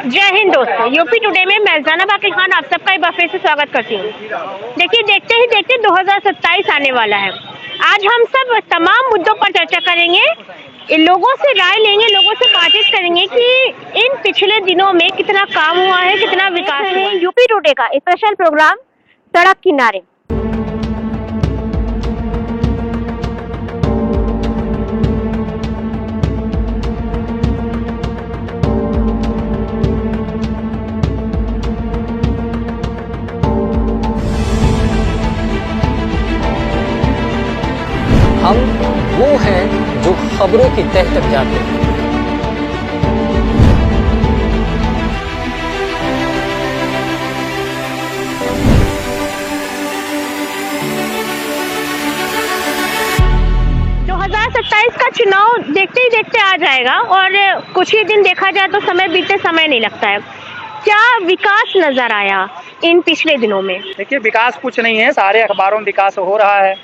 जय हिंद दोस्तों, UP today में मैं जाना बाकी खान आप सबका एक बार फिर से स्वागत करती हूँ। देखिए, देखते ही देखते 2027 आने वाला है। आज हम सब तमाम मुद्दों पर चर्चा करेंगे, इन लोगों से राय लेंगे, लोगों से बातचीत करेंगे कि इन पिछले दिनों में कितना काम हुआ है, कितना विकास है। यूपी टुडे का स्पेशल प्रोग्राम सड़क किनारे। हम वो हैं जो खबरों की तह तक जाते हैं। का चुनाव देखते ही देखते आ जाएगा और कुछ ही दिन देखा जाए तो समय बीतते समय नहीं लगता है। क्या विकास नजर आया इन पिछले दिनों में? देखिए, विकास कुछ नहीं है, सारे अखबारों में विकास हो रहा है,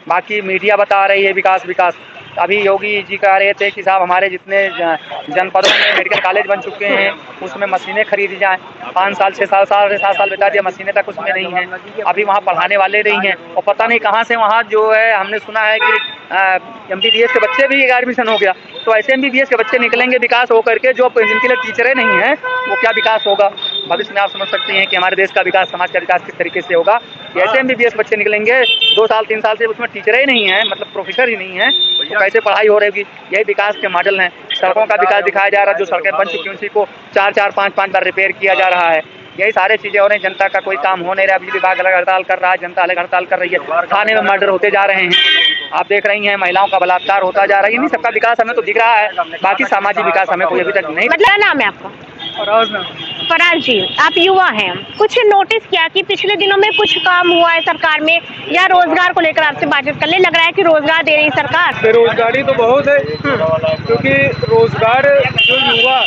बाकी मीडिया बता रही है विकास विकास। अभी योगी जी कह रहे थे कि साहब हमारे जितने जनपदों में मेडिकल कॉलेज बन चुके हैं उसमें मशीनें खरीदी जाएं। 5 साल 6 साल 7 साल बता दिया, मशीनें तक उसमें नहीं है। अभी वहाँ पढ़ाने वाले नहीं हैं और पता नहीं कहाँ से वहाँ जो है, हमने सुना है कि MBBS के बच्चे भी एडमिशन हो गया। तो ऐसे MBBS के बच्चे निकलेंगे विकास होकर के, जो जिनके लिए टीचरें नहीं हैं वो क्या विकास होगा? भविष्य में आप समझ सकते हैं कि हमारे देश का विकास, समाज का विकास किस तरीके से होगा। ऐसे MBBS बच्चे निकलेंगे 2 साल 3 साल से, उसमें टीचरें ही नहीं है, मतलब प्रोफेसर ही नहीं है, तो कैसे पढ़ाई हो रहेगी? यही विकास के मॉडल हैं। सड़कों का विकास दिखाया जा रहा है, जो सड़कें बन चुकी हैं उसी को 4-4 5-5 बार रिपेयर किया जा रहा है। यही सारी चीजें हो रही हैं। जनता का कोई काम हो नहीं रहा। बिजली विभाग अलग हड़ताल कर रहा है, जनता अलग हड़ताल कर रही है। थाने में मर्डर होते जा रहे हैं, आप देख रही हैं, महिलाओं का बलात्कार होता जा रहा है। नहीं, सबका विकास हमें तो दिख रहा है, बाकी सामाजिक विकास हमें कोई अभी तक नहीं। मतलब क्या नाम है आपका? फराज जी, आप युवा हैं, कुछ नोटिस किया कि पिछले दिनों में कुछ काम हुआ है सरकार में, या रोजगार को लेकर आपसे बातचीत करने लग रहा है कि रोजगार दे रही सरकार? बेरोजगारी तो बहुत है, क्योंकि रोजगार जो युवा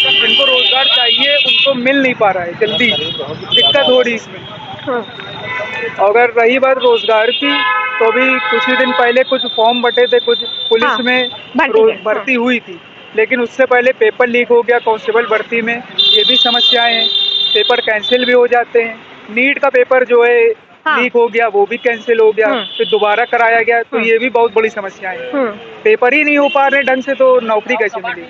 जिनको रोजगार चाहिए उनको मिल नहीं पा रहा है, जल्दी दिक्कत हो रही इसमें। अगर रही बात रोजगार की, तो भी कुछ ही दिन पहले कुछ फॉर्म बटे थे, कुछ पुलिस में भर्ती हुई थी, लेकिन उससे पहले पेपर लीक हो गया कांस्टेबल भर्ती में। ये भी समस्याएं हैं, पेपर कैंसिल भी हो जाते हैं। नीट का पेपर जो है लीक हो गया, वो भी कैंसिल हो गया, फिर दोबारा कराया गया, तो ये भी बहुत बड़ी समस्याएं हैं। पेपर ही नहीं हो पा रहे ढंग से, तो नौकरी कैसे मिलेगी?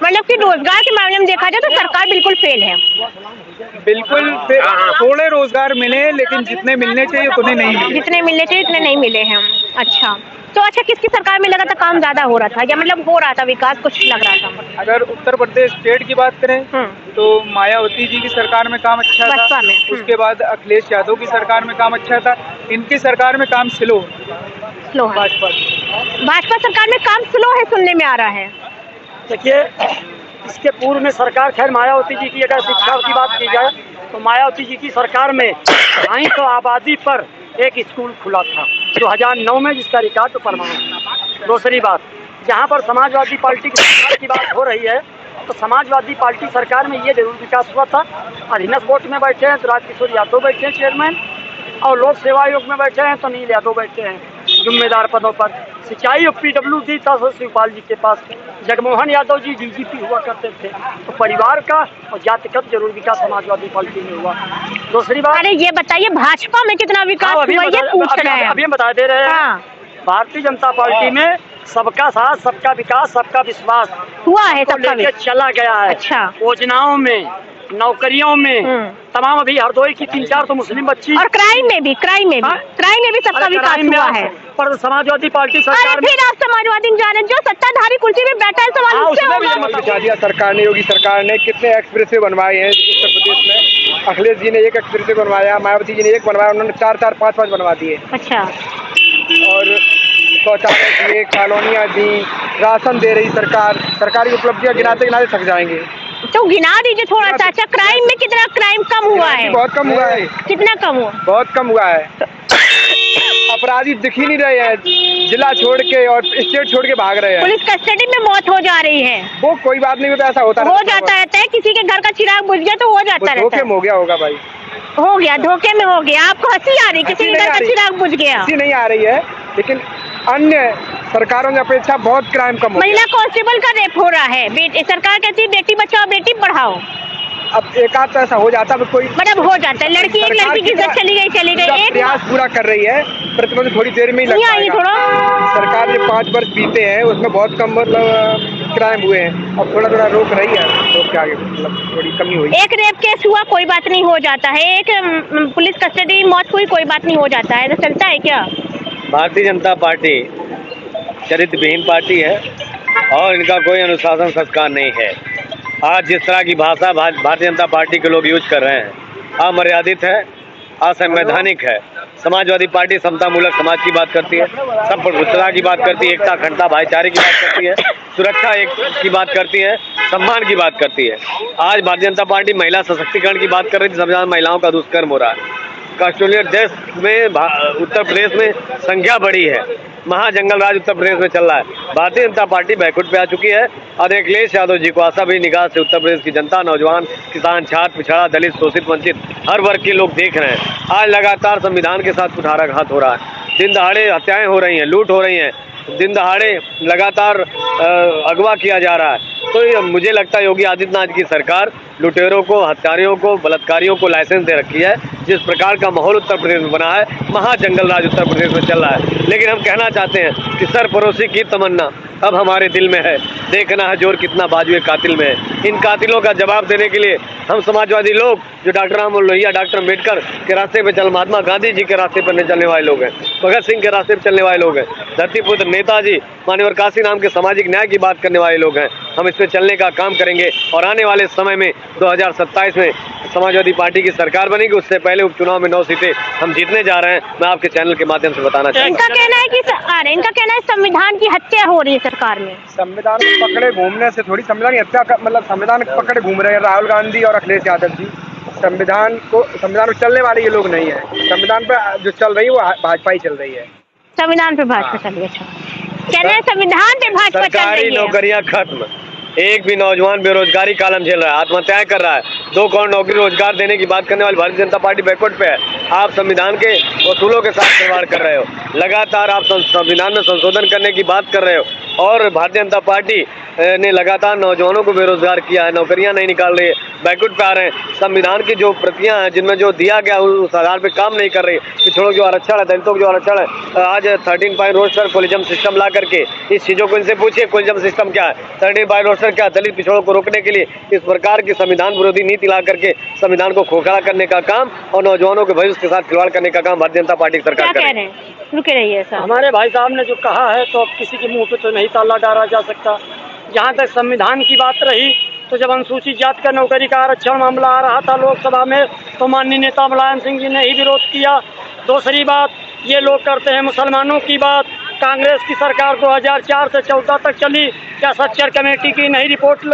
मतलब कि रोजगार के मामले में देखा जाए तो सरकार बिल्कुल फेल है। बिल्कुल, थोड़े रोजगार मिले, लेकिन जितने मिलने चाहिए उतने नहीं मिले। जितने मिलने चाहिए उतने नहीं मिले हैं। अच्छा, तो किसकी सरकार में लगा था काम ज्यादा हो रहा था, या मतलब हो रहा था विकास, कुछ लग रहा था? अगर उत्तर प्रदेश स्टेट की बात करें तो मायावती जी की सरकार में काम अच्छा था, उसके बाद अखिलेश यादव की सरकार में काम अच्छा था। इनकी सरकार में काम स्लो है। भाजपा सरकार में काम स्लो है, सुनने में आ रहा है। देखिए, इसके पूर्व में सरकार, खैर मायावती जी की अगर शिक्षा की बात की जाए तो मायावती जी की सरकार में 250 आबादी पर एक स्कूल खुला था 2009 में, जिसका रिकॉर्ड तो प्रमाण। दूसरी बात, जहाँ पर समाजवादी पार्टी की सरकार की बात हो रही है, तो समाजवादी पार्टी सरकार में ये जरूर विकास हुआ था। अधीनस्थ बोर्ड में बैठे हैं तो राजकिशोर यादव बैठे हैं चेयरमैन, और लोक सेवा आयोग में बैठे हैं तो नील यादव बैठे हैं जिम्मेदार पदों पर। सिंचाई और PWD था शिवपाल जी के पास। जगमोहन यादव जी DGP हुआ करते थे। तो परिवार का और जातिगत जरूर विकास समाजवादी पार्टी में हुआ। दूसरी बात, अरे ये बताइए भाजपा में कितना विकास हुआ, ये पूछ रहे हैं। अभी हम बता दे रहे हैं। भारतीय जनता पार्टी में सबका साथ, सबका विकास, सबका विश्वास हुआ है, सबका लेके चला गया है। अच्छा, योजनाओं में, नौकरियों में, तमाम। अभी हरदोई की 3-4 तो मुस्लिम बच्ची, और क्राइम में भी सबका विकास हुआ है। पर समाजवादी पार्टी सरकार में, फिर आप समाजवादी जाने जो सत्ताधारी कुर्सी में बैठा है, सवाल बचा दिया सरकार ने, योगी सरकार ने। कितने एक्सप्रेसवे बनवाए हैं उत्तर प्रदेश में। अखिलेश जी ने एक एक्सप्रेसवे बनवाया, मायावती जी ने एक बनवाया, उन्होंने 4-4 5-5 बनवा दिए। अच्छा, और शौचालय दिए, कॉलोनियाँ दी, राशन दे रही सरकार। सरकारी उपलब्धियाँ गिनाते गिनाते थक जाएंगे, तो गिना दीजिए थोड़ा सा। अच्छा, क्राइम में कितना क्राइम कम हुआ है? बहुत कम हुआ है। कितना कम हुआ? बहुत कम हुआ है। अपराधी दिख ही नहीं रहे हैं, जिला छोड़ के और स्टेट छोड़ के भाग रहे हैं। पुलिस कस्टडी में मौत हो जा रही है। वो कोई बात नहीं, ऐसा होता हो जाता रहता है। किसी के घर का चिराग बुझ गया तो हो जाता रहता है। धोखे में हो गया होगा भाई, हो गया, धोखे में हो गया। आपको हंसी आ रही, किसी के घर का चिराग बुझ गया? हंसी नहीं आ रही है, लेकिन अन्य सरकारों की अपेक्षा बहुत क्राइम कम हो गया। महिला कांस्टेबल का रेप हो रहा है, सरकार कहती है बेटी बचाओ बेटी पढ़ाओ। अब एक आध तो ऐसा हो जाता है, कोई मतलब हो जाता है, लड़की एक सरकार लड़की की इज्जत चली गई एक प्रयास पूरा कर रही है, प्रतिबंध थोड़ी देर में ही लग नहीं आई जाएगा। थोड़ा सरकार ने 5 वर्ष बीते हैं, उसमें बहुत कम मतलब क्राइम हुए हैं। अब थोड़ा थोड़ा रोक रही है, रोक के आगे मतलब थोड़ी कमी हुई। एक रेप केस हुआ कोई बात नहीं हो जाता है, एक पुलिस कस्टडी मौत हुई कोई बात नहीं हो जाता है, तो चलता है क्या? भारतीय जनता पार्टी चरित्रविहीन पार्टी है और इनका कोई अनुशासन संस्कार नहीं है। आज जिस तरह की भाषा भारतीय जनता पार्टी के लोग यूज कर रहे हैं अमर्यादित है, असंवैधानिक है। समाजवादी पार्टी समतामूलक समाज की बात करती है, सब प्रभुत्वता की बात करती है, एकता अखंडता भाईचारे की बात करती है, सुरक्षा की बात करती है, सम्मान की बात करती है। आज भारतीय जनता पार्टी महिला सशक्तिकरण की बात कर रही थी, सब महिलाओं का दुष्कर्म हो रहा है। ऑस्ट्रेलिया देश में उत्तर प्रदेश में संख्या बढ़ी है, महाजंगल राज उत्तर प्रदेश में चल रहा है। भारतीय जनता पार्टी बैकवर्ड पे आ चुकी है और अखिलेश यादव जी को आशा भी निगाह से उत्तर प्रदेश की जनता, नौजवान, किसान, छात्र, पिछड़ा, दलित, शोषित, वंचित हर वर्ग के लोग देख रहे हैं। आज लगातार संविधान के साथ कुठाराघात हो रहा है, दिन दहाड़े हत्याएं हो रही हैं, लूट हो रही हैं, दिन दहाड़े लगातार अगवा किया जा रहा है। तो मुझे लगता है योगी आदित्यनाथ की सरकार लुटेरों को, हत्यारियों को, बलात्कारियों को लाइसेंस दे रखी है। जिस प्रकार का माहौल उत्तर प्रदेश में बना है, महाजंगल राज उत्तर प्रदेश में चल रहा है। लेकिन हम कहना चाहते हैं कि सरफरोशी की तमन्ना अब हमारे दिल में है, देखना है जोर कितना बाजुए कातिल में है। इन कातिलों का जवाब देने के लिए हम समाजवादी लोग जो डॉक्टर राम लोहिया, डॉक्टर अम्बेडकर के रास्ते पे महात्मा गांधी जी के रास्ते पर चलने वाले लोग हैं, भगत सिंह के रास्ते पर चलने वाले लोग हैं, धरतीपुत्र नेताजी माननीय काशी नाम के सामाजिक न्याय की बात करने वाले लोग हैं। हम इस पे चलने का काम करेंगे और आने वाले समय में 2027 में समाजवादी पार्टी की सरकार बनेगी। उससे पहले उपचुनाव में 9 सीटें हम जीतने जा रहे हैं। मैं आपके चैनल के माध्यम से बताना चाहूँगा। इनका कहना है संविधान की हत्या हो रही है सरकार में। संविधान पकड़े घूमने से थोड़ी संविधान की हत्या मतलब संविधान पकड़े घूम रहे हैं राहुल गांधी और अखिलेश यादव जी। संविधान को चलने वाले ये लोग नहीं है। संविधान पे जो चल रही है वो भाजपा ही चल रही है। संविधान पे भाजपा चल रही है। अच्छा, कहना है संविधान पे भाजपा चल रही है। सरकारी नौकरियां खत्म, एक भी नौजवान बेरोजगारी का आलम झेल रहा है, आत्महत्याएं कर रहा है। 2 करोड़ नौकरी रोजगार देने की बात करने वाली भारतीय जनता पार्टी बैकवर्ड पे है। आप संविधान के उसूलों के साथ खिलवाड़ कर रहे हो, लगातार आप संविधान में संशोधन करने की बात कर रहे हो और भारतीय जनता पार्टी ने लगातार नौजवानों को बेरोजगार किया है, नौकरियां नहीं निकाल रही है, बैकवर्ड पे आ रहे हैं। संविधान की जो प्रतियां हैं जिनमें जो दिया गया उस आधार पे काम नहीं कर रही। पिछड़ों की जो आरक्षण है, दलितों की जो आरक्षण है, आज 13 पॉइंट रोस्टर कोलिजम सिस्टम ला करके इस चीज़ों को इनसे पूछिए कोलिजम सिस्टम क्या है, 13 पॉइंट रोस्टर क्या है। दलित पिछड़ों को रोकने के लिए इस प्रकार की संविधान विरोधी नीति ला करके संविधान को खोखला करने का काम और नौजवानों के भविष्य के साथ खिलवाड़ करने का काम भारतीय जनता पार्टी की सरकार कर रही है। रुके रहिए सर। हमारे भाई साहब ने जो कहा है तो अब किसी के मुंह पे तो नहीं ताला डाला जा सकता। जहाँ तक संविधान की बात रही तो जब अनुसूचित जाति का नौकरी का आरक्षण मामला आ रहा था लोकसभा में तो माननीय नेता मुलायम सिंह जी ने ही विरोध किया। दूसरी बात ये लोग करते हैं मुसलमानों की बात। कांग्रेस की सरकार 2004 से 14 तक चली, क्या सच्चर कमेटी की नई रिपोर्ट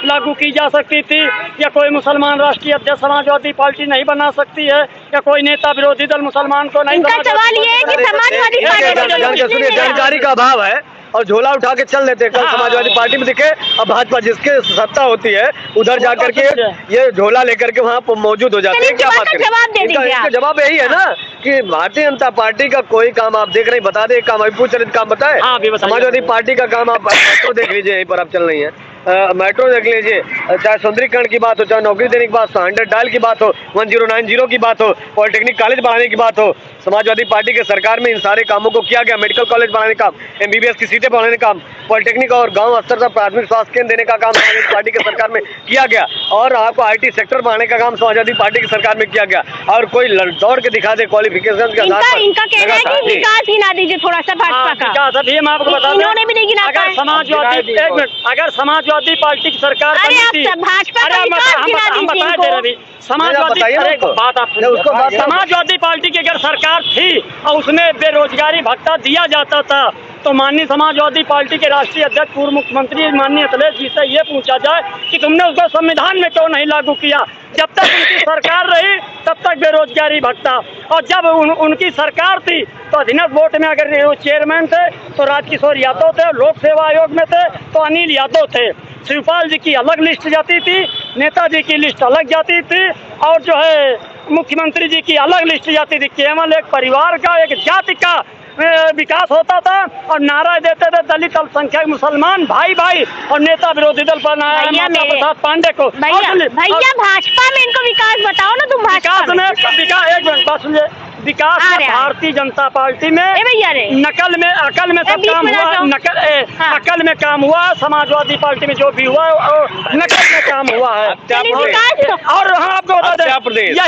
लागू की जा सकती थी? या कोई मुसलमान राष्ट्रीय अध्यक्ष समाजवादी पार्टी नहीं बना सकती है? या कोई नेता विरोधी दल मुसलमान को नहीं? इनका सवाल ये है कि समाजवादी पार्टी जानकारी का अभाव है और झोला उठा के चल देते हैं। कल समाजवादी पार्टी में दिखे, अब भाजपा जिसके सत्ता होती है उधर जाकर के ये झोला लेकर के वहाँ मौजूद हो जाते हैं। क्या बात करें? इसका जवाब यही है ना कि भारतीय जनता पार्टी का कोई काम आप देख रहे हैं, बता दे काम अभी पूछरित काम बताए। समाजवादी पार्टी का काम आप मेट्रो देख लीजिए, यहीं पर आप चल रही है, मेट्रो देख लीजिए, चाहे सौंदर्यीकरण की बात हो, चाहे नौकरी देने की बात हो, 100 डायल की बात हो, 1090 की बात हो, पॉलिटेक्निक कॉलेज बढ़ाने की बात हो। समाजवादी पार्टी के सरकार में इन सारे कामों को किया गया। मेडिकल कॉलेज बढ़ाने का काम, MBBS की सीटें बढ़ाने का काम, पॉलिटेक्निक और गांव स्तर पर प्राथमिक स्वास्थ्य केंद्र देने का काम समाजवादी पार्टी के सरकार में किया गया और आपको IT सेक्टर बढ़ाने का काम समाजवादी पार्टी की सरकार में किया गया। और कोई दौड़ के दिखा दे क्वालिफिकेशन के आधार पर। इनका कहना है कि विकास गिना दीजिए थोड़ा सा भाजपा का। अभी हम आपको बता दें, इन्होंने भी नहीं गिना पाए। अगर समाजवादी पार्टी की सरकार अरे आप भाजपा का विकास गिना दीजिए इनको। समाजवादी पार्टी की अगर सरकार थी और उसमें बेरोजगारी भत्ता दिया जाता था तो माननीय समाजवादी पार्टी के राष्ट्रीय अध्यक्ष पूर्व मुख्यमंत्री माननीय अखिलेश जी से ये पूछा जाए कि तुमने उसको संविधान में क्यों नहीं लागू किया? जब तक उनकी सरकार रही तब तक बेरोजगारी भत्ता, और जब उनकी सरकार थी तो अधीनस्थ बोर्ड में अगर वो चेयरमैन थे तो राजकिशोर यादव थे, लोक सेवा आयोग में थे तो अनिल यादव थे। शिवपाल जी की अलग लिस्ट जाती थी, नेताजी की लिस्ट अलग जाती थी और जो है मुख्यमंत्री जी की अलग लिस्ट जाती थी। केवल एक परिवार का, एक जाति का विकास होता था और नारा देते थे दलित अल्पसंख्यक मुसलमान भाई भाई और नेता विरोधी दल पर भैया मेरे- प्रसाद पांडे को। भैया भाजपा में इनको विकास बताओ ना, तुम भाजपा विकास में एक मिनट बात सुनिए। विकास आ में रहे हैं। भारतीय जनता पार्टी में भैया रे नकल में अकल में सब बीच काम में हुआ, जाओ। नकल हाँ। अकल में काम हुआ। समाजवादी पार्टी में जो भी हुआ और नकल में काम हुआ है। चलिए विकास तो- और हाँ आपको बता मध्य दें, प्रदेश।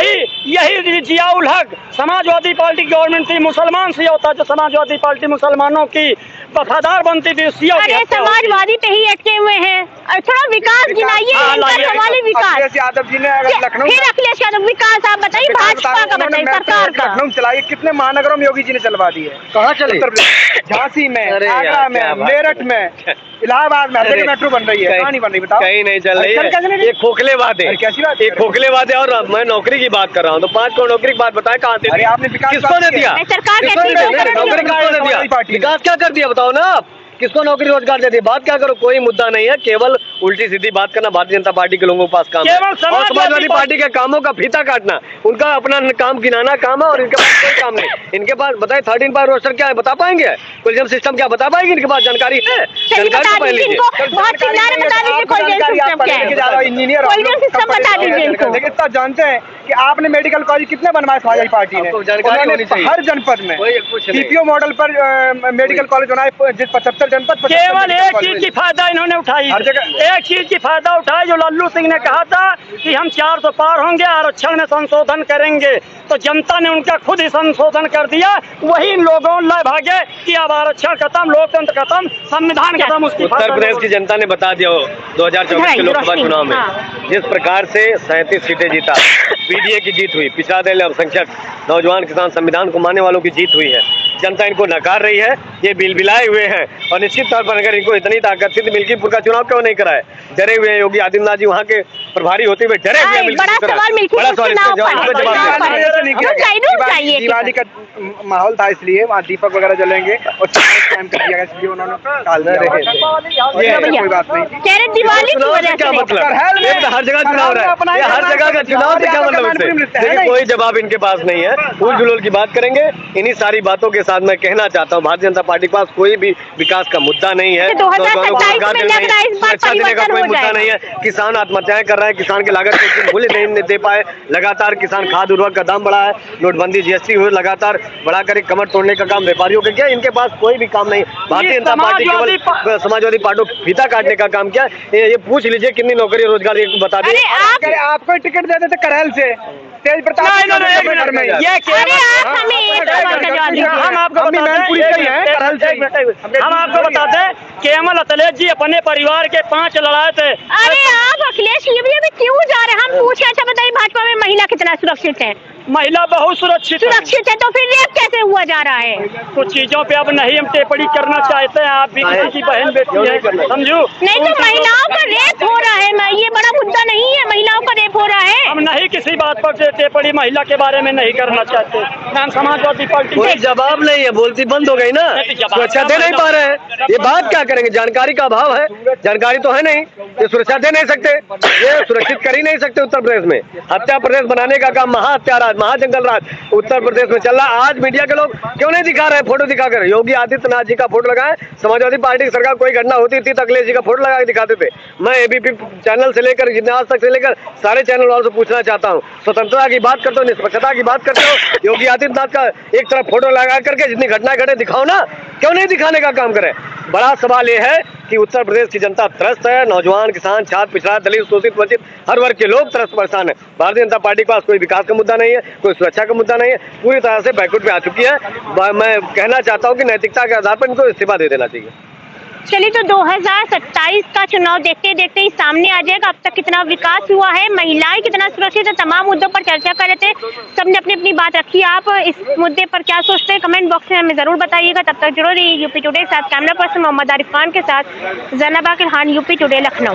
यही जियाउल हक समाजवादी पार्टी की गवर्नमेंट थी, मुसलमान से होता जो समाजवादी पार्टी मुसलमानों की वफादार बनती थी, सिया की अरे हत्या होती। समाजवादी पे ही अटके हुए हैं। और थोड़ा विकास गिनाइए, हाँ, इनका लाइए। सवाल है विकास। अखिलेश यादव जी ने अगर लखनऊ फिर अखिलेश यादव विकास आप बताइए, भाजपा का बताइए, सरकार का। लखनऊ चलाई, कितने महानगरों में योगी जी ने चलवा दी है। कहाँ चली? उत्तर प्रदेश, झांसी में, अरे यार, आगरा में, क्या बात मेरठ में, इलाहाबाद में, हर जगह मेट्रो बन रही है। कहाँ नहीं बन रही बताओ? कहीं नहीं चल रही अरे कैसे नहीं? है। ये खोखले बात है, अरे कैसी बात ये कर रहे हो? खोखले बात है। और मैं नौकरी की बात कर रहा हूँ तो 5 करोड़ नौकरी की बात बताए कहाँ से अरे दी? आपने विकास किसको बात ने की है। दिया? नहीं, सरकार किसको कैसी ने है? दिया? नौकरी किसको ने दिया? समाजवादी पार्टी ने। विकास क्या कर दिया बताओ ना आप? किसको नौकरी रोजगार दे दिया? बात क्या करो, कोई मुद्दा नहीं है, केवल उल्टी सीधी बात करना भारतीय जनता पार्टी के लोगों के पास काम है। केवल और समाजवादी समाजवादी पार्टी के कामों का फीता काटना, उनका अपना काम गिनाना काम है और इनके पास कोई काम नहीं। इनके पास बताए 13 पार रोस्टर क्या है बता पाएंगे? कोलिजम सिस्टम क्या बता पाएंगे? इनके पास जानकारी है? चलिए जानकारी बता तो पहले दीजिए लीजिए। इनको, बहुत चिल्ला रहे, बता दीजिए कोलिजन सिस्टम क्या है। इंजीनियर कोलिजन सिस्टम बता दीजिए इनको। लेकिन इतना जानते हैं कि आपने मेडिकल कॉलेज कितने बनवाए समाजवादी पार्टी ने? आपको जानकारी उन्होंने होनी चाहिए। हर जनपद में कोई कुछ नहीं। सीपीओ मॉडल पर मेडिकल कॉलेज बनाए, 75 जनपद 75 केवल मेडिकल एक कॉलेज चीज की फायदा इन्होंने उठाई, हर जगह- एक चीज की फायदा उठाई जो लल्लू सिंह ने कहा था कि हम 400 पार होंगे, आरक्षण में संशोधन करेंगे, तो जनता ने उनका खुद ही संशोधन कर दिया। वही लोगों लय भागे कि अब आरक्षण खत्म, लोकतंत्र खत्म, संविधान खत्म। उसकी उत्तर प्रदेश की जनता ने बता दिया 2024 के लोकसभा चुनाव में हाँ। जिस प्रकार से 37 सीटें जीता, पीडीए की जीत हुई, पिछड़ा दल अल्पसंख्यक नौजवान किसान संविधान को मानने वालों की जीत हुई है। जनता इनको नकार रही है, ये बिलबिलाए हुए हैं और निश्चित तौर पर अगर इनको इतनी ताकत थी तो मिल्कीपुर का चुनाव क्यों नहीं कराए? डरे हुए हैं योगी आदित्यनाथ जी, वहाँ के प्रभारी होते हुए डरे हुए हैं। बड़ा सवाल मिल्कीपुर बड़ा सवाल, चुनाव इसका पर जवाब दे। दिवाली का माहौल था, इसलिए वहाँ दीपक वगैरह जलेंगे और टाइम कर दिया, इसलिए उन्होंने टाल दिया। ये है, कोई बात नहीं। कह रहे दिवाली की चुनाव से वजह क्या से मतलब? करहल में- ये तो हर जगह चुनाव रहा है, ये हर जगह का चुनाव से क्या मतलब इससे? देखिए कोई जवाब इनके पास नहीं है, उल जुलूल की बात करेंगे। इन्हीं सारी बातों के साथ मैं कहना चाहता हूँ भारतीय जनता पार्टी के पास कोई भी विकास का मुद्दा नहीं है, 2027 नौजवानों को रोजगार में देना लग रहा है इस बार सुरक्षा देने का परिवर्तन कोई हो मुद्दा जाएगा। नहीं है। किसान आत्महत्याएं कर रहे हैं, किसान की लागत को मूल्य नहीं दे पाए, लगातार किसान खाद उर्वरक का दाम बढ़ा है, नोटबंदी जीएसटी हुई, लगातार बढ़ाकर एक कमर तोड़ने का काम व्यापारियों का किया। इनके पास कोई भी काम नहीं। भारतीय जनता पार्टी केवल समाजवादी पार्टी को फीता काटने का काम किया। ये पूछ लीजिए कितनी नौकरी रोजगार ये बता अरे दिए। आपको टिकट दे देते करहल से, तेज प्रताप नहीं, नहीं, नहीं, एक मिनट में। ये अरे आप हमें एक सवाल का जवाब दीजिए। हम आपको हम भी बताते मैनपुरी हैं, से ही हैं, करहल से ही। हम आपको बताते हैं केवल अखिलेश जी अपने परिवार के 5 लड़ाए थे। अरे आप अखिलेश ये भी अभी क्यों जा रहे हैं? हम पूछे, अच्छा बताइए भाजपा में महिला कितना सुरक्षित है? महिला बहुत सुरक्षित है। सुरक्षित है तो फिर रेप कैसे हुआ जा रहा है? कुछ चीजों पे अब नहीं हम टिप्पणी करना चाहते हैं। आप भी किसी की बहन बेटी है, समझो। नहीं तो महिलाओं का रेप हो रहा है, ये बड़ा मुद्दा नहीं है, महिलाओं का रेप हो रहा है। हम नहीं किसी बात पर टिप्पणी महिला के बारे में नहीं करना चाहते। हम समाजवादी पार्टी कोई जवाब नहीं है, बोलती बंद हो गई ना, सुरक्षा दे नहीं पा रहे हैं। ये बात क्या करेंगे? जानकारी का अभाव है, जानकारी तो है नहीं, ये सुरक्षा दे नहीं सकते, ये सुरक्षित कर ही नहीं सकते। उत्तर प्रदेश में हत्या प्रदेश बनाने का काम, महाहत्या राज, महाजंगल राज उत्तर प्रदेश में चल रहा है। आज मीडिया के लोग क्यों नहीं दिखा रहे फोटो दिखाकर? योगी आदित्यनाथ जी का फोटो लगाए, समाजवादी पार्टी की सरकार कोई घटना होती थी तो अखिलेश जी का फोटो लगा के दिखाते थे। मैं एबीपी चैनल से लेकर जितने आज तक से लेकर सारे चैनल वालों से पूछना चाहता हूँ, स्वतंत्रता की बात करते हो, निष्पक्षता की बात करते हो, योगी आदित्यनाथ का एक तरफ फोटो लगा करके जितनी घटनाएं घटे दिखाओ ना, क्यों नहीं दिखाने का काम करे? बड़ा सवाल ये है कि उत्तर प्रदेश की जनता त्रस्त है, नौजवान, किसान, छात्र, पिछड़ा, दलित, शोषित, वंचित हर वर्ग के लोग त्रस्त परेशान है। भारतीय जनता पार्टी के पास कोई विकास का मुद्दा नहीं है, कोई सुरक्षा का मुद्दा नहीं है, पूरी तरह से बैकवर्ड पे आ चुकी है। मैं कहना चाहता हूँ कि नैतिकता के आधार पर इनको इस्तीफा दे देना चाहिए। चलिए तो 2027 का चुनाव देखते देखते ही सामने आ जाएगा। अब तक कितना विकास हुआ है, महिलाएं कितना सुरक्षित है, तमाम मुद्दों पर चर्चा कर रहे थे। सबने अपनी अपनी बात रखी। आप इस मुद्दे पर क्या सोचते हैं कमेंट बॉक्स में हमें जरूर बताइएगा। तब तक जुड़े रहिए यूपी टुडे के साथ। कैमरा पर्सन मोहम्मद आरिफ खान के साथ जैनब आकिल खान, यूपी टुडे, लखनऊ।